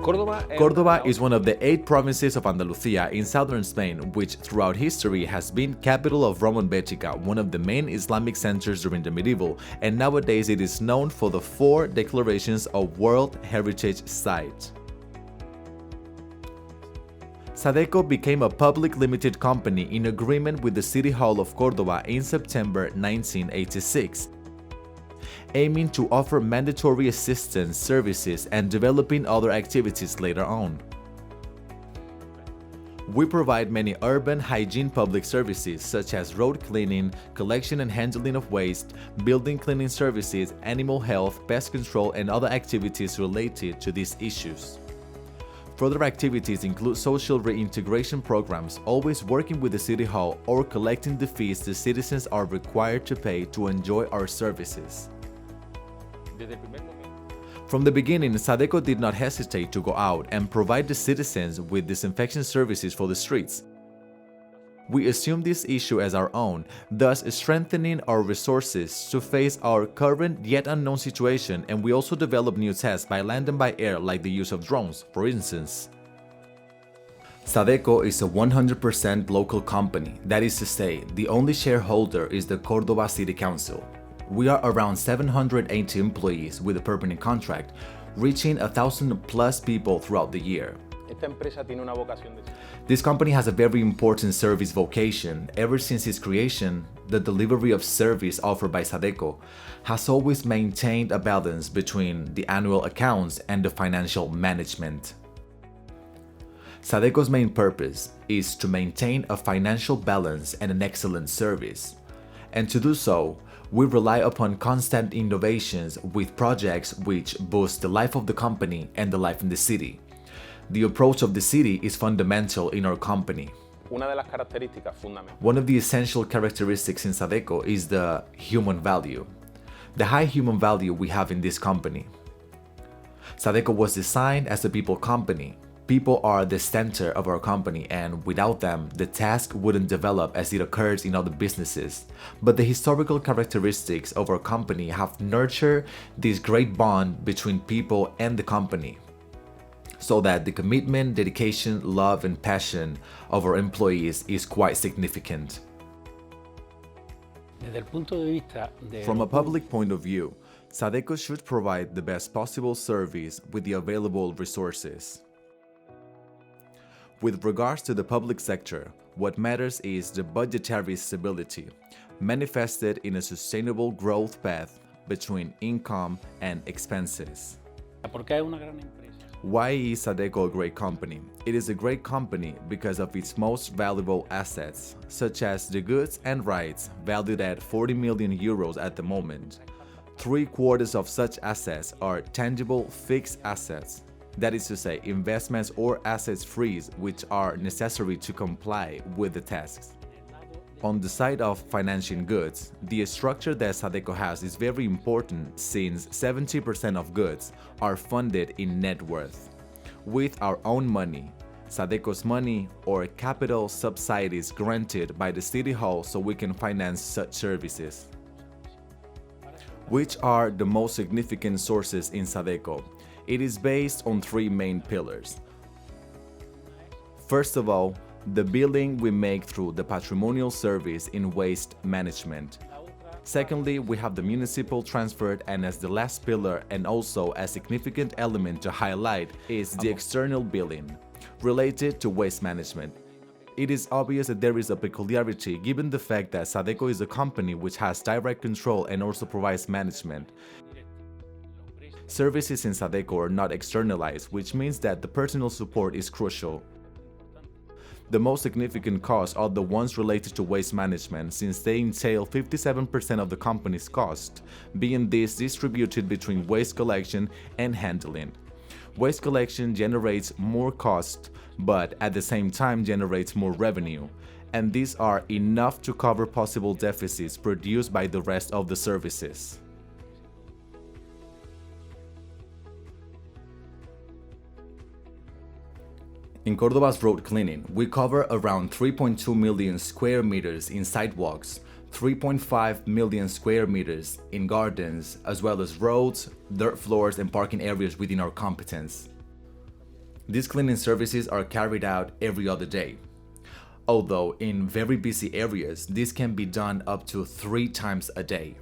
Córdoba is one of the 8 provinces of Andalusia in southern Spain, which throughout history has been capital of Roman Betica, one of the main Islamic centers during the medieval, and nowadays it is known for the 4 declarations of World Heritage Site. Sadeco became a public limited company in agreement with the City Hall of Córdoba in September 1986, aiming to offer mandatory assistance services and developing other activities later on. We provide many urban hygiene public services such as road cleaning, collection and handling of waste, building cleaning services, animal health, pest control, and other activities related to these issues. Further activities include social reintegration programs, always working with the City Hall or collecting the fees the citizens are required to pay to enjoy our services. From the beginning, Sadeco did not hesitate to go out and provide the citizens with disinfection services for the streets. We assume this issue as our own, thus strengthening our resources to face our current yet unknown situation, and we also develop new tests by land and by air, like the use of drones, for instance. Sadeco is a 100% local company, that is to say, the only shareholder is the Córdoba City Council. We are around 780 employees with a permanent contract, reaching 1,000+ people throughout the year. This company has a very important service vocation. Ever since its creation, the delivery of service offered by Sadeco has always maintained a balance between the annual accounts and the financial management. Sadeco's main purpose is to maintain a financial balance and an excellent service. And to do so, we rely upon constant innovations with projects which boost the life of the company and the life in the city. The approach of the city is fundamental in our company. One of the essential characteristics in Sadeco is the human value, the high human value we have in this company. Sadeco was designed as a people company. People are the center of our company, and without them, the task wouldn't develop as it occurs in other businesses. But the historical characteristics of our company have nurtured this great bond between people and the company, so that the commitment, dedication, love, and passion of our employees is quite significant. From a public point of view, Sadeco should provide the best possible service with the available resources. With regards to the public sector, what matters is the budgetary stability, manifested in a sustainable growth path between income and expenses. Why is Sadeco a great company? It is a great company because of its most valuable assets, such as the goods and rights, valued at 40 million euros at the moment. 3/4 of such assets are tangible fixed assets, that is to say, investments or assets freeze which are necessary to comply with the tasks. On the side of financing goods, the structure that Sadeco has is very important since 70% of goods are funded in net worth. With our own money, Sadeco's money, or capital subsidies granted by the City Hall so we can finance such services. Which are the most significant sources in Sadeco? It is based on 3 main pillars. First of all, the billing we make through the patrimonial service in waste management. Secondly, we have the municipal transfer, and as the last pillar and also a significant element to highlight is the external billing related to waste management. It is obvious that there is a peculiarity given the fact that Sadeco is a company which has direct control and also provides management. Services in Sadeco are not externalized, which means that the personal support is crucial. The most significant costs are the ones related to waste management, since they entail 57% of the company's cost, being this distributed between waste collection and handling. Waste collection generates more cost, but at the same time generates more revenue, and these are enough to cover possible deficits produced by the rest of the services. In Córdoba's road cleaning, we cover around 3.2 million square meters in sidewalks, 3.5 million square meters in gardens, as well as roads, dirt floors, and parking areas within our competence. These cleaning services are carried out every other day. Although in very busy areas, this can be done up to 3 times a day.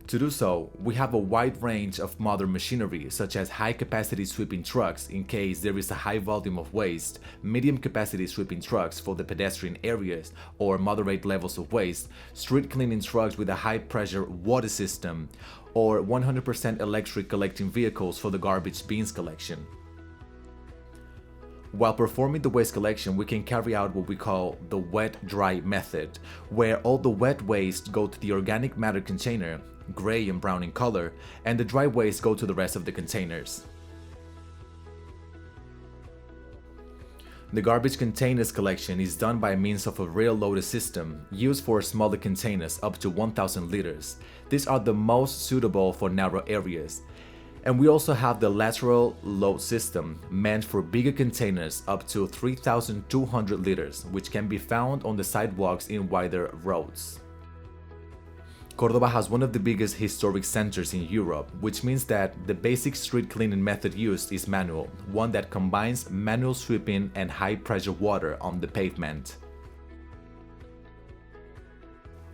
To do so, we have a wide range of modern machinery such as high-capacity sweeping trucks in case there is a high volume of waste, medium-capacity sweeping trucks for the pedestrian areas or moderate levels of waste, street cleaning trucks with a high-pressure water system, or 100% electric collecting vehicles for the garbage bins collection. While performing the waste collection, we can carry out what we call the wet-dry method, where all the wet waste go to the organic matter container, gray and brown in color, and the dry waste go to the rest of the containers. The garbage containers collection is done by means of a rail loader system used for smaller containers up to 1,000 liters. These are the most suitable for narrow areas. And we also have the lateral load system meant for bigger containers up to 3,200 liters, which can be found on the sidewalks in wider roads. Córdoba has one of the biggest historic centers in Europe, which means that the basic street cleaning method used is manual, one that combines manual sweeping and high-pressure water on the pavement.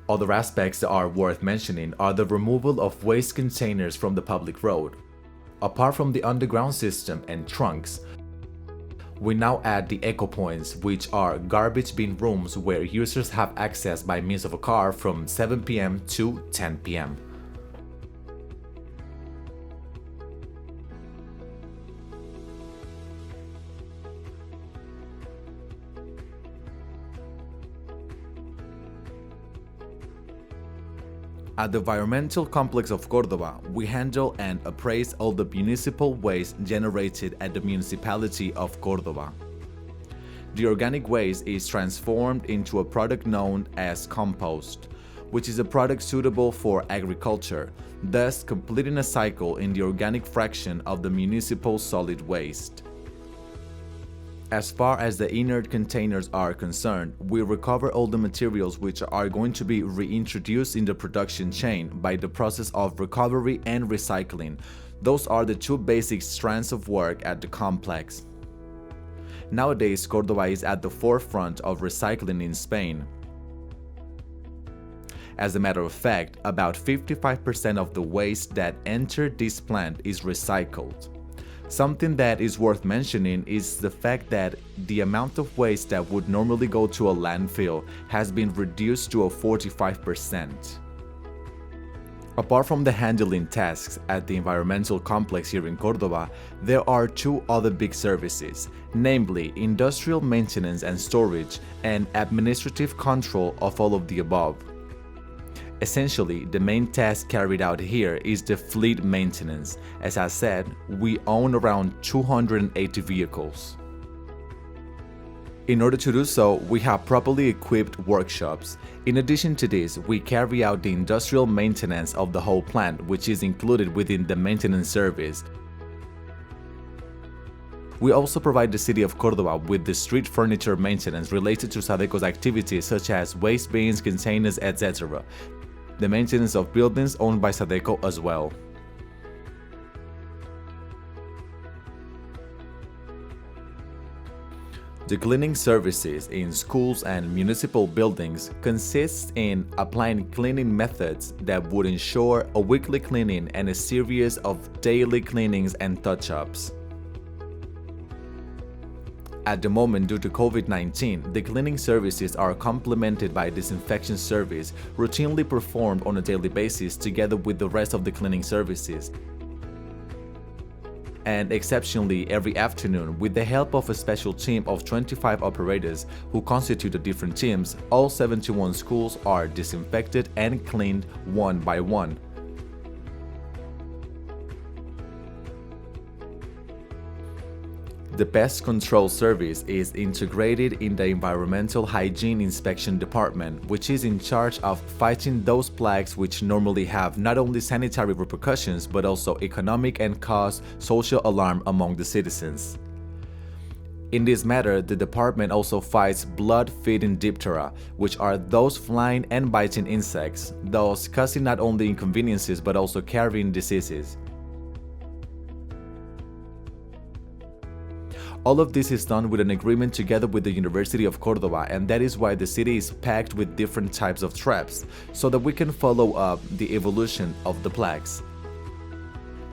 Other aspects that are worth mentioning are the removal of waste containers from the public road. Apart from the underground system and trunks, we now add the eco points, which are garbage bin rooms where users have access by means of a car from 7 p.m. to 10 p.m. At the environmental complex of Córdoba, we handle and appraise all the municipal waste generated at the municipality of Córdoba. The organic waste is transformed into a product known as compost, which is a product suitable for agriculture, thus completing a cycle in the organic fraction of the municipal solid waste. As far as the inert containers are concerned, we recover all the materials which are going to be reintroduced in the production chain by the process of recovery and recycling. Those are the two basic strands of work at the complex. Nowadays, Córdoba is at the forefront of recycling in Spain. As a matter of fact, about 55% of the waste that entered this plant is recycled. Something that is worth mentioning is the fact that the amount of waste that would normally go to a landfill has been reduced to a 45%. Apart from the handling tasks at the environmental complex here in Córdoba, there are two other big services, namely industrial maintenance and storage and administrative control of all of the above. Essentially, the main task carried out here is the fleet maintenance. As I said, we own around 280 vehicles. In order to do so, we have properly equipped workshops. In addition to this, we carry out the industrial maintenance of the whole plant, which is included within the maintenance service. We also provide the city of Córdoba with the street furniture maintenance related to Sadeco's activities such as waste bins, containers, etc. The maintenance of buildings owned by Sadeco as well. The cleaning services in schools and municipal buildings consist in applying cleaning methods that would ensure a weekly cleaning and a series of daily cleanings and touch-ups. At the moment, due to COVID-19, the cleaning services are complemented by a disinfection service routinely performed on a daily basis together with the rest of the cleaning services. And exceptionally every afternoon, with the help of a special team of 25 operators who constitute the different teams, all 71 schools are disinfected and cleaned one by one. The Pest Control Service is integrated in the Environmental Hygiene Inspection Department, which is in charge of fighting those plagues which normally have not only sanitary repercussions but also economic and cause social alarm among the citizens. In this matter, the department also fights blood-feeding diphtheria, which are those flying and biting insects, thus causing not only inconveniences but also carrying diseases. All of this is done with an agreement together with the University of Córdoba, and that is why the city is packed with different types of traps, so that we can follow up the evolution of the plagues.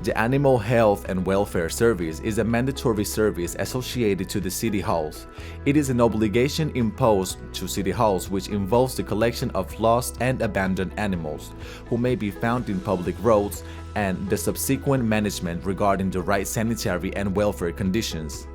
The Animal Health and Welfare Service is a mandatory service associated to the city halls. It is an obligation imposed to city halls which involves the collection of lost and abandoned animals who may be found in public roads and the subsequent management regarding the right sanitary and welfare conditions.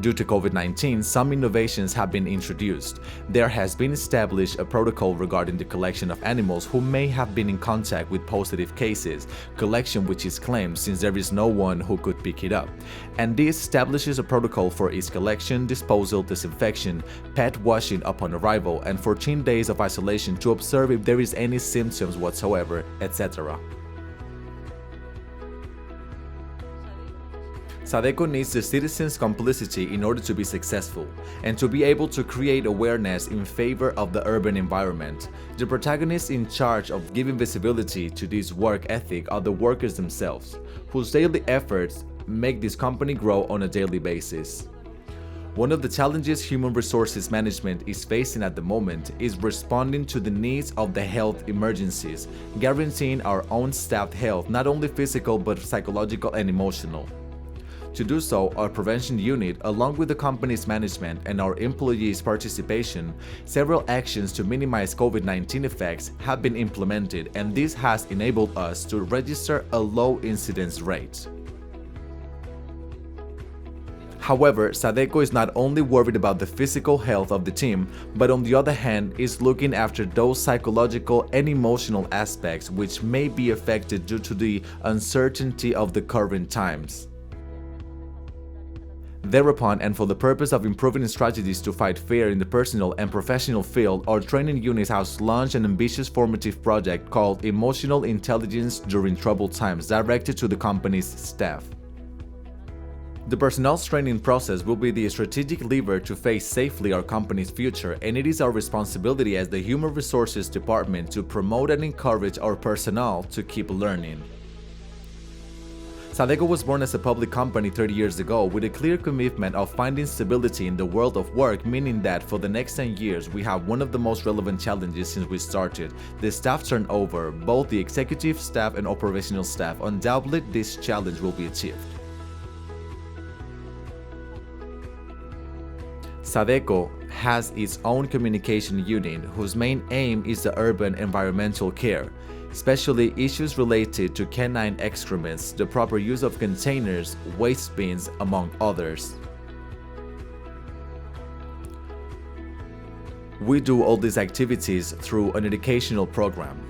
Due to COVID-19, some innovations have been introduced. There has been established a protocol regarding the collection of animals who may have been in contact with positive cases, collection which is claimed since there is no one who could pick it up. And this establishes a protocol for its collection, disposal, disinfection, pet washing upon arrival, and 14 days of isolation to observe if there is any symptoms whatsoever, etc. Sadeco needs the citizens' complicity in order to be successful, and to be able to create awareness in favor of the urban environment. The protagonists in charge of giving visibility to this work ethic are the workers themselves, whose daily efforts make this company grow on a daily basis. One of the challenges human resources management is facing at the moment is responding to the needs of the health emergencies, guaranteeing our own staff health, not only physical but psychological and emotional. To do so, our prevention unit, along with the company's management and our employees' participation, several actions to minimize COVID-19 effects have been implemented, and this has enabled us to register a low incidence rate. However, Sadeco is not only worried about the physical health of the team, but on the other hand is looking after those psychological and emotional aspects which may be affected due to the uncertainty of the current times. Thereupon, and for the purpose of improving strategies to fight fear in the personal and professional field, our training unit has launched an ambitious formative project called Emotional Intelligence During Troubled Times, directed to the company's staff. The personnel's training process will be the strategic lever to face safely our company's future, and it is our responsibility as the Human Resources Department to promote and encourage our personnel to keep learning. Sadeco was born as a public company 30 years ago with a clear commitment of finding stability in the world of work, meaning that for the next 10 years we have one of the most relevant challenges since we started, the staff turnover. Both the executive staff and operational staff. Undoubtedly, this challenge will be achieved. Sadeco has its own communication unit whose main aim is the urban environmental care, especially issues related to canine excrements, the proper use of containers, waste bins, among others. We do all these activities through an educational program.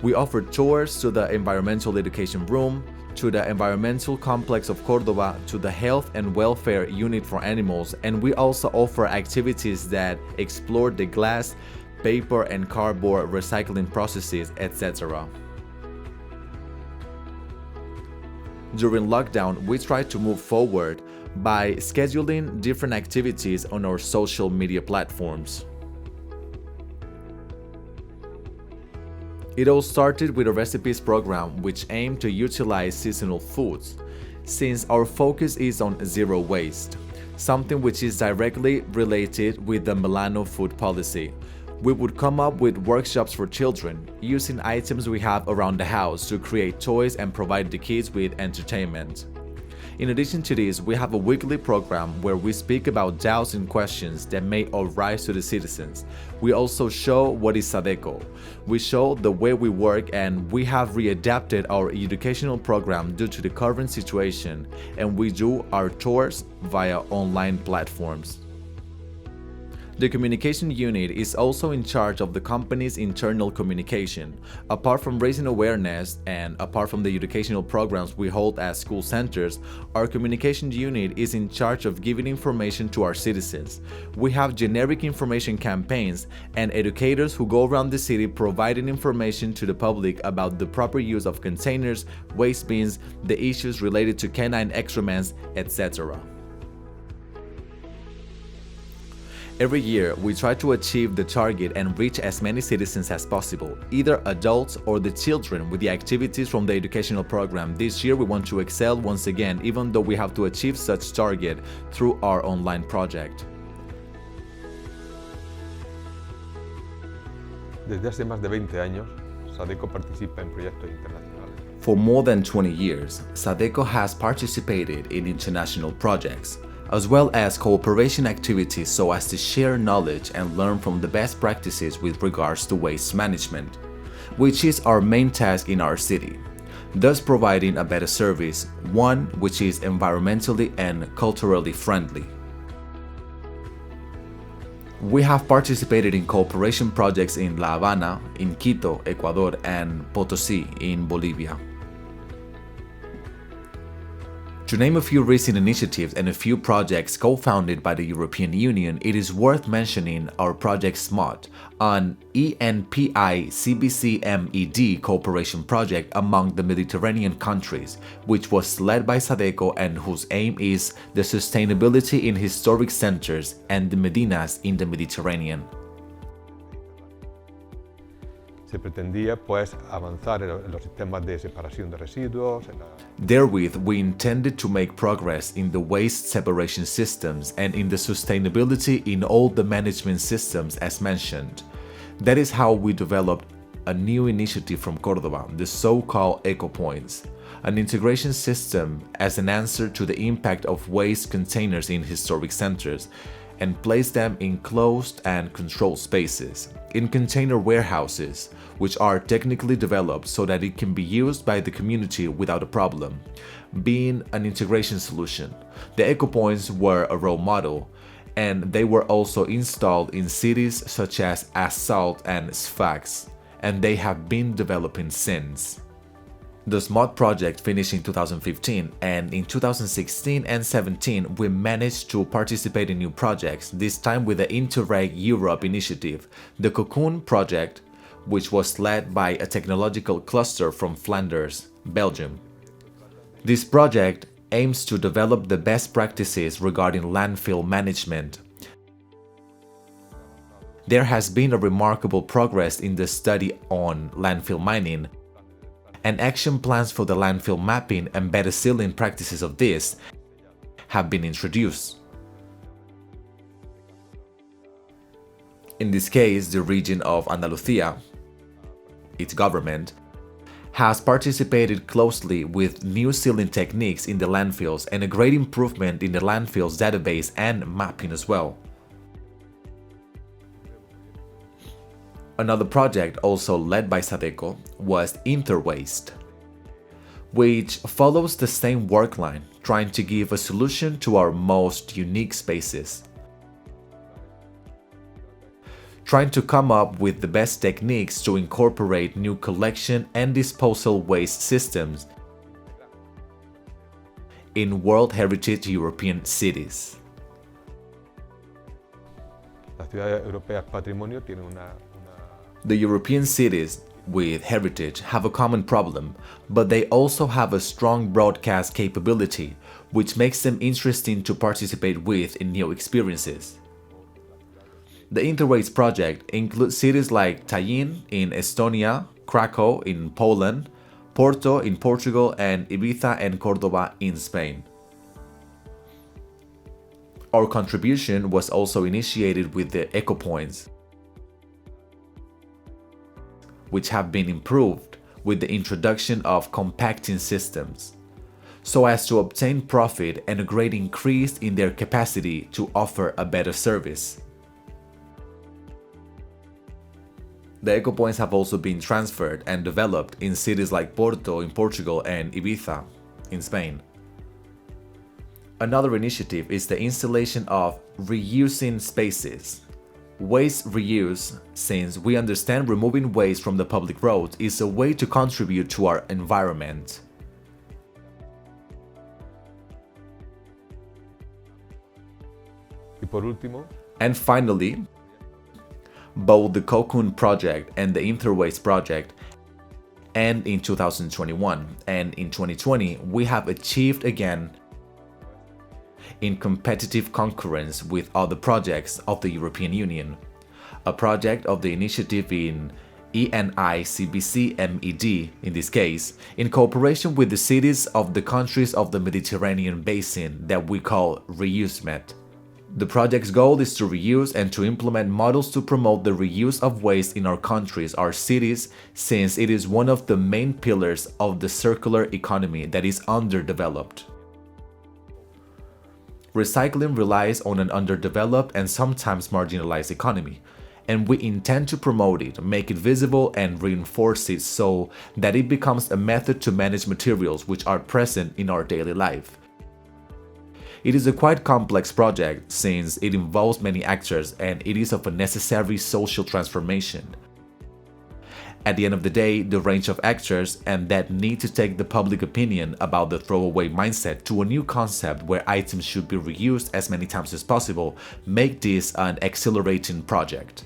We offer tours to the environmental education room, to the environmental complex of Córdoba, to the health and welfare unit for animals, and we also offer activities that explore the glass, paper and cardboard recycling processes, etc. During lockdown, we try to move forward by scheduling different activities on our social media platforms. It all started with a recipes program which aimed to utilize seasonal foods, since our focus is on zero waste, something which is directly related with the Milano food policy. We would come up with workshops for children, using items we have around the house to create toys and provide the kids with entertainment. In addition to this, we have a weekly program where we speak about doubts and questions that may arise to the citizens. We also show what is Sadeco. We show the way we work, and we have readapted our educational program due to the current situation, and we do our tours via online platforms. The communication unit is also in charge of the company's internal communication. Apart from raising awareness and apart from the educational programs we hold at school centers, our communication unit is in charge of giving information to our citizens. We have generic information campaigns and educators who go around the city providing information to the public about the proper use of containers, waste bins, the issues related to canine excrements, etc. Every year, we try to achieve the target and reach as many citizens as possible, either adults or the children, with the activities from the educational program. This year, we want to excel once again, even though we have to achieve such target through our online project. Desde hace más de 20 años, Sadeco participa en proyectos internacionales. For more than 20 years, Sadeco has participated in international projects, as well as cooperation activities so as to share knowledge and learn from the best practices with regards to waste management, which is our main task in our city, thus providing a better service, one which is environmentally and culturally friendly. We have participated in cooperation projects in La Habana, in Quito, Ecuador, and Potosí in Bolivia. To name a few recent initiatives and a few projects co-founded by the European Union, it is worth mentioning our project SMOT, an ENPI-CBC-MED cooperation project among the Mediterranean countries, which was led by Sadeco and whose aim is the sustainability in historic centers and the Medinas in the Mediterranean. Se pretendía avanzar en los sistemas de separación de residuos. Therewith, we intended to make progress in the waste separation systems and in the sustainability in all the management systems as mentioned. That is how we developed a new initiative from Córdoba, the so-called Eco Points, an integration system as an answer to the impact of waste containers in historic centers, and place them in closed and controlled spaces, in container warehouses, which are technically developed so that it can be used by the community without a problem, being an integration solution. The Eco Points were a role model, and they were also installed in cities such as Assault and Sfax, and they have been developing since. The SMOT project finished in 2015, and in 2016 and 17 we managed to participate in new projects, this time with the Interreg Europe initiative, the Cocoon project, which was led by a technological cluster from Flanders, Belgium. This project aims to develop the best practices regarding landfill management. There has been a remarkable progress in the study on landfill mining, and action plans for the landfill mapping and better sealing practices of this have been introduced. In this case, the region of Andalusia, its government, has participated closely with new sealing techniques in the landfills and a great improvement in the landfills database and mapping as well. Another project also led by Sadeco was Interwaste, which follows the same work line, trying to give a solution to our most unique spaces, trying to come up with the best techniques to incorporate new collection and disposal waste systems in World Heritage European cities. Las ciudades europeas patrimonio tienen The European cities with heritage have a common problem, but they also have a strong broadcast capability, which makes them interesting to participate with in new experiences. The Interwaste project includes cities like Tallinn in Estonia, Krakow in Poland, Porto in Portugal, and Ibiza and Córdoba in Spain. Our contribution was also initiated with the Eco Points, which have been improved with the introduction of compacting systems, so as to obtain profit and a great increase in their capacity to offer a better service. The Eco Points have also been transferred and developed in cities like Porto in Portugal and Ibiza in Spain. Another initiative is the installation of reusing spaces. Waste reuse, since we understand removing waste from the public roads is a way to contribute to our environment. Y por último, and finally, both the Cocoon project and the Interwaste project end in 2021, and in 2020 we have achieved again in competitive concurrence with other projects of the European Union. A project of the initiative in ENICBC-MED, in this case, in cooperation with the cities of the countries of the Mediterranean basin that we call Reusemed. The project's goal is to reuse and to implement models to promote the reuse of waste in our countries, our cities, since it is one of the main pillars of the circular economy that is underdeveloped. Recycling relies on an underdeveloped and sometimes marginalized economy, and we intend to promote it, make it visible, and reinforce it so that it becomes a method to manage materials which are present in our daily life. It is a quite complex project since it involves many actors and it is of a necessary social transformation. At the end of the day, the range of actors and that need to take the public opinion about the throwaway mindset to a new concept where items should be reused as many times as possible make this an exhilarating project.